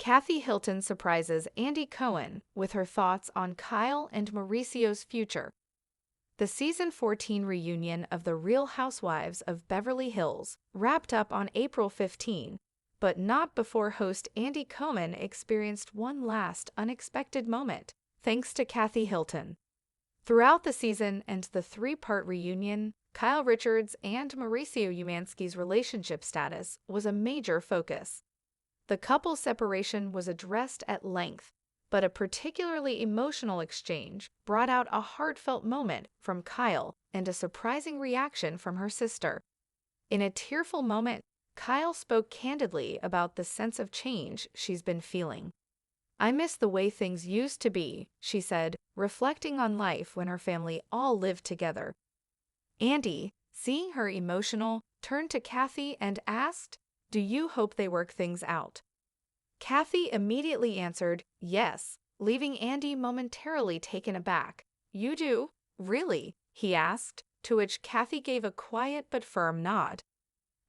Kathy Hilton surprises Andy Cohen with her thoughts on Kyle and Mauricio's future. The season 14 reunion of The Real Housewives of Beverly Hills wrapped up on April 15, but not before host Andy Cohen experienced one last unexpected moment, thanks to Kathy Hilton. Throughout the season and the three-part reunion, Kyle Richards and Mauricio Umansky's relationship status was a major focus. The couple's separation was addressed at length, but a particularly emotional exchange brought out a heartfelt moment from Kyle and a surprising reaction from her sister. In a tearful moment, Kyle spoke candidly about the sense of change she's been feeling. "I miss the way things used to be," she said, reflecting on life when her family all lived together. Andy, seeing her emotional, turned to Kathy and asked, "Do you hope they work things out?" Kathy immediately answered, "Yes," leaving Andy momentarily taken aback. "You do? Really?" he asked, to which Kathy gave a quiet but firm nod.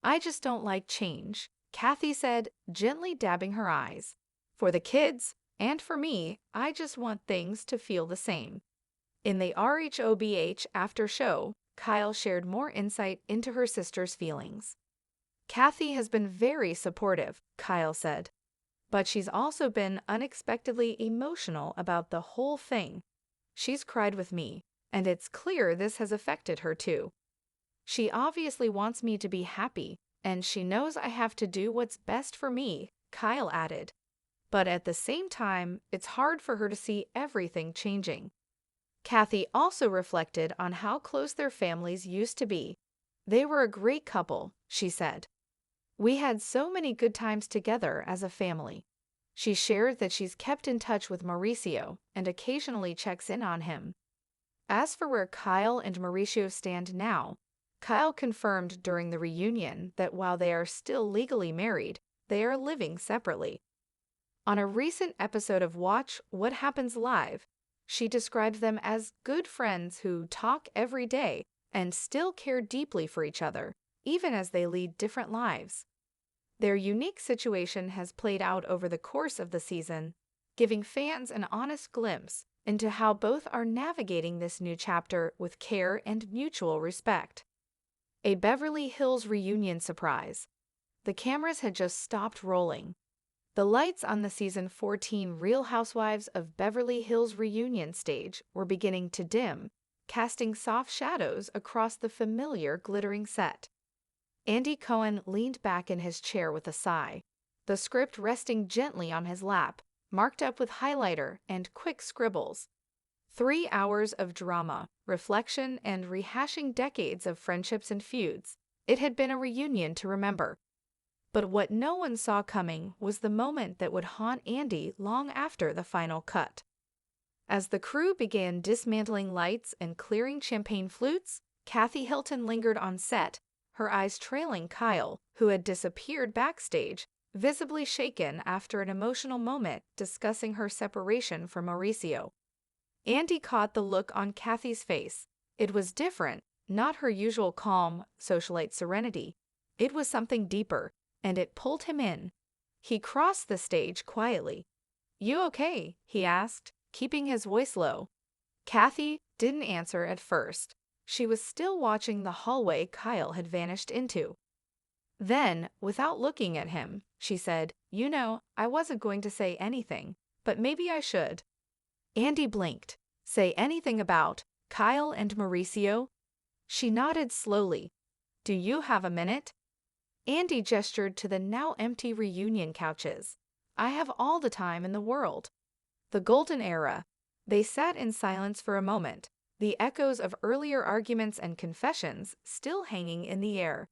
"I just don't like change," Kathy said, gently dabbing her eyes. "For the kids, and for me, I just want things to feel the same." In the rhobh after show, Kyle shared more insight into her sister's feelings. "Kathy has been very supportive," Kyle said. "But she's also been unexpectedly emotional about the whole thing. She's cried with me, and it's clear this has affected her too. She obviously wants me to be happy, and she knows I have to do what's best for me," Kyle added. "But at the same time, it's hard for her to see everything changing." Kathy also reflected on how close their families used to be. "They were a great couple," she said. "We had so many good times together as a family." She shared that she's kept in touch with Mauricio and occasionally checks in on him. As for where Kyle and Mauricio stand now, Kyle confirmed during the reunion that while they are still legally married, they are living separately. On a recent episode of Watch What Happens Live, she described them as good friends who talk every day and still care deeply for each other, even as they lead different lives. Their unique situation has played out over the course of the season, giving fans an honest glimpse into how both are navigating this new chapter with care and mutual respect. A Beverly Hills reunion surprise. The cameras had just stopped rolling. The lights on the season 14 Real Housewives of Beverly Hills reunion stage were beginning to dim, casting soft shadows across the familiar glittering set. Andy Cohen leaned back in his chair with a sigh, the script resting gently on his lap, marked up with highlighter and quick scribbles. 3 hours of drama, reflection, and rehashing decades of friendships and feuds. It had been a reunion to remember. But what no one saw coming was the moment that would haunt Andy long after the final cut. As the crew began dismantling lights and clearing champagne flutes, Kathy Hilton lingered on set, her eyes trailing Kyle, who had disappeared backstage, visibly shaken after an emotional moment discussing her separation from Mauricio. Andy caught the look on Kathy's face. It was different, not her usual calm, socialite serenity. It was something deeper, and it pulled him in. He crossed the stage quietly. "You okay?" he asked, keeping his voice low. Kathy didn't answer at first. She was still watching the hallway Kyle had vanished into. Then, without looking at him, she said, "You know, I wasn't going to say anything, but maybe I should." Andy blinked. "Say anything about Kyle and Mauricio?" She nodded slowly. "Do you have a minute?" Andy gestured to the now empty reunion couches. "I have all the time in the world." The golden era. They sat in silence for a moment, the echoes of earlier arguments and confessions still hanging in the air.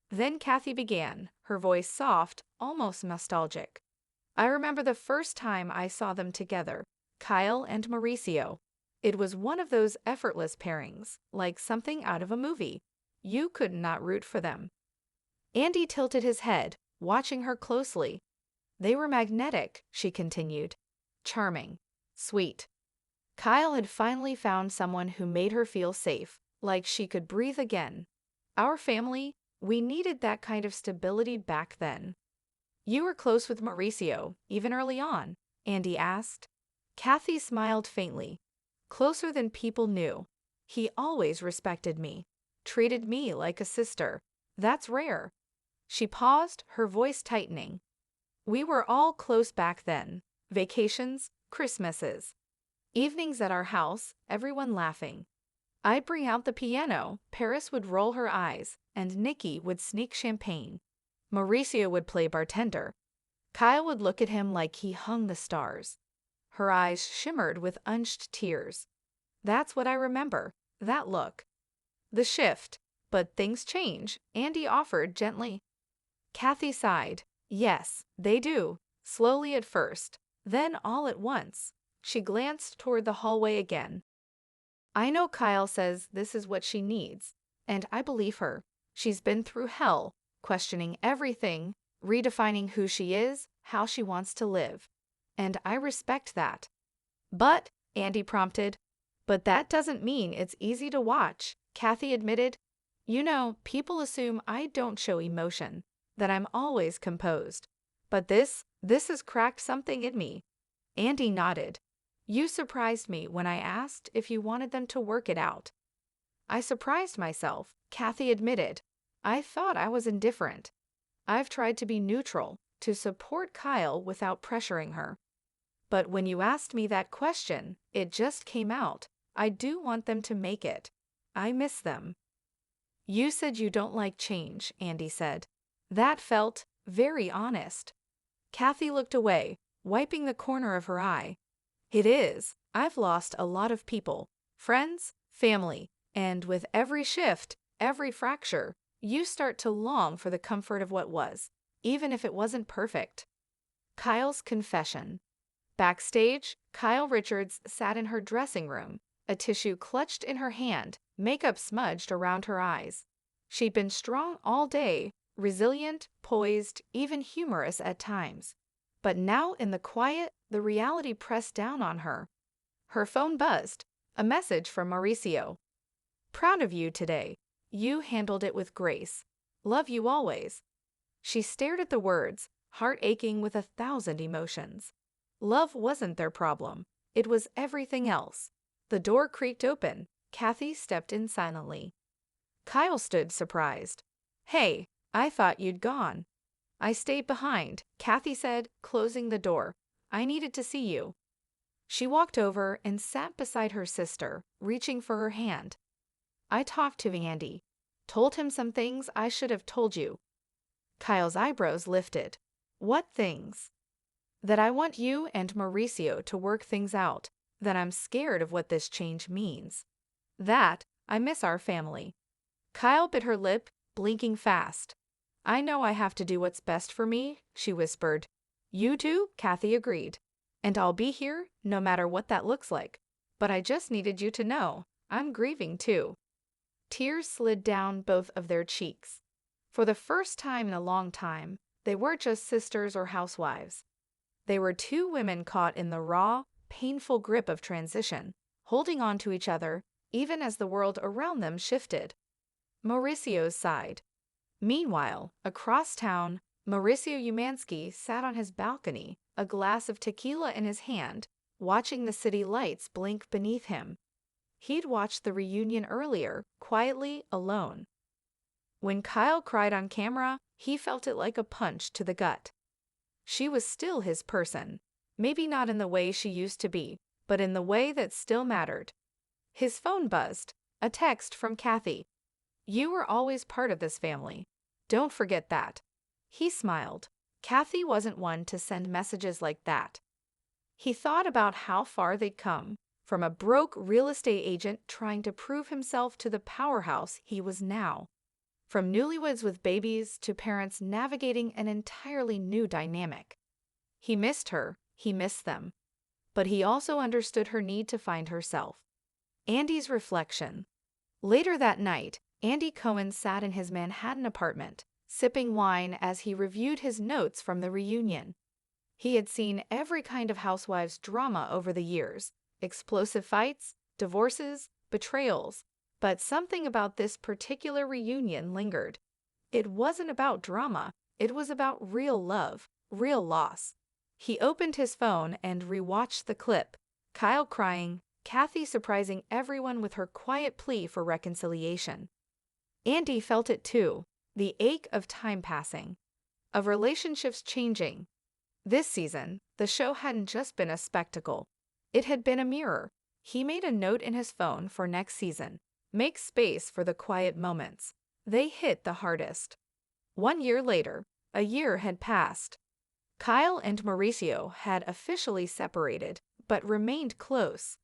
Then Kathy began, her voice soft, almost nostalgic. "I remember the first time I saw them together, Kyle and Mauricio. It was one of those effortless pairings, like something out of a movie. You could not root for them." Andy tilted his head, watching her closely. "They were magnetic," she continued. "Charming. Sweet. Kyle had finally found someone who made her feel safe, like she could breathe again. Our family, we needed that kind of stability back then." You were close with Mauricio, even early on, Andy asked. Kathy smiled faintly. Closer than people knew. He always respected me. Treated me like a sister. That's rare. She paused, her voice tightening. We were all close back then. Vacations, Christmases. Evenings at our house, everyone laughing. I'd bring out the piano, Paris would roll her eyes, and Nikki would sneak champagne. Mauricio would play bartender. Kyle would look at him like he hung the stars. Her eyes shimmered with unshed tears. That's what I remember, that look. The shift. But things change, Andy offered gently. Kathy sighed. Yes, they do. Slowly at first. Then all at once. She glanced toward the hallway again. I know Kyle says this is what she needs, and I believe her. She's been through hell, questioning everything, redefining who she is, how she wants to live. And I respect that. But, Andy prompted, but that doesn't mean it's easy to watch, Kathy admitted. You know, people assume I don't show emotion, that I'm always composed. But this has cracked something in me. Andy nodded. You surprised me when I asked if you wanted them to work it out. I surprised myself, Kathy admitted. I thought I was indifferent. I've tried to be neutral, to support Kyle without pressuring her. But when you asked me that question, it just came out. I do want them to make it. I miss them. You said you don't like change, Andy said. That felt very honest. Kathy looked away, wiping the corner of her eye. It is. I've lost a lot of people, friends, family, and with every shift, every fracture, you start to long for the comfort of what was, even if it wasn't perfect. Kyle's confession. Backstage, Kyle Richards sat in her dressing room, a tissue clutched in her hand, makeup smudged around her eyes. She'd been strong all day, resilient, poised, even humorous at times. But now in the quiet, the reality pressed down on her. Her phone buzzed, a message from Mauricio. Proud of you today. You handled it with grace. Love you always. She stared at the words, heart aching with 1,000 emotions. Love wasn't their problem. It was everything else. The door creaked open. Kathy stepped in silently. Kyle stood surprised. Hey, I thought you'd gone. I stayed behind, Kathy said, closing the door. I needed to see you. She walked over and sat beside her sister, reaching for her hand. I talked to Andy. Told him some things I should have told you. Kyle's eyebrows lifted. What things? That I want you and Mauricio to work things out. That I'm scared of what this change means. That I miss our family. Kyle bit her lip, blinking fast. I know I have to do what's best for me, she whispered. You too, Kathy agreed. And I'll be here, no matter what that looks like. But I just needed you to know, I'm grieving too. Tears slid down both of their cheeks. For the first time in a long time, they weren't just sisters or housewives. They were two women caught in the raw, painful grip of transition, holding on to each other, even as the world around them shifted. Mauricio sighed. Meanwhile, across town, Mauricio Umansky sat on his balcony, a glass of tequila in his hand, watching the city lights blink beneath him. He'd watched the reunion earlier, quietly, alone. When Kyle cried on camera, he felt it like a punch to the gut. She was still his person, maybe not in the way she used to be, but in the way that still mattered. His phone buzzed, a text from Kathy. You were always part of this family. Don't forget that. He smiled. Kathy wasn't one to send messages like that. He thought about how far they'd come, from a broke real estate agent trying to prove himself to the powerhouse he was now. From newlyweds with babies to parents navigating an entirely new dynamic. He missed her, he missed them. But he also understood her need to find herself. Andy's reflection. Later that night, Andy Cohen sat in his Manhattan apartment, sipping wine as he reviewed his notes from the reunion. He had seen every kind of housewives' drama over the years, explosive fights, divorces, betrayals, but something about this particular reunion lingered. It wasn't about drama, it was about real love, real loss. He opened his phone and rewatched the clip. Kyle crying, Kathy surprising everyone with her quiet plea for reconciliation. Andy felt it too, the ache of time passing, of relationships changing. This season, the show hadn't just been a spectacle. It had been a mirror. He made a note in his phone for next season. Make space for the quiet moments. They hit the hardest. 1 year later, a year had passed. Kyle and Mauricio had officially separated, but remained close.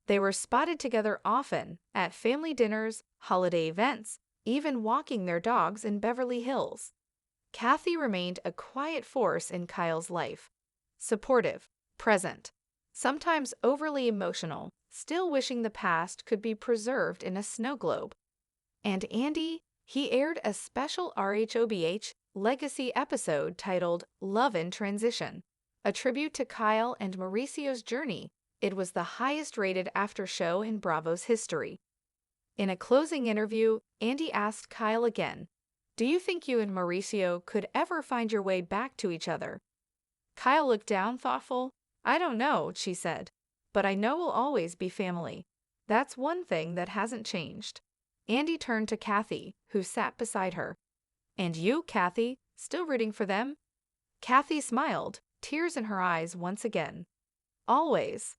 They were spotted together often at family dinners, holiday events, even walking their dogs in Beverly Hills. Kathy remained a quiet force in Kyle's life. Supportive, present, sometimes overly emotional, still wishing the past could be preserved in a snow globe. And Andy, he aired a special rhobh legacy episode titled Love in Transition, a tribute to Kyle and Mauricio's journey. It was the highest-rated after-show in Bravo's history. In a closing interview, Andy asked Kyle again, "Do you think you and Mauricio could ever find your way back to each other?" Kyle looked down, thoughtful. "I don't know," she said, "but I know we'll always be family. That's one thing that hasn't changed." Andy turned to Kathy, who sat beside her. "And you, Kathy, still rooting for them?" Kathy smiled, tears in her eyes once again. "Always.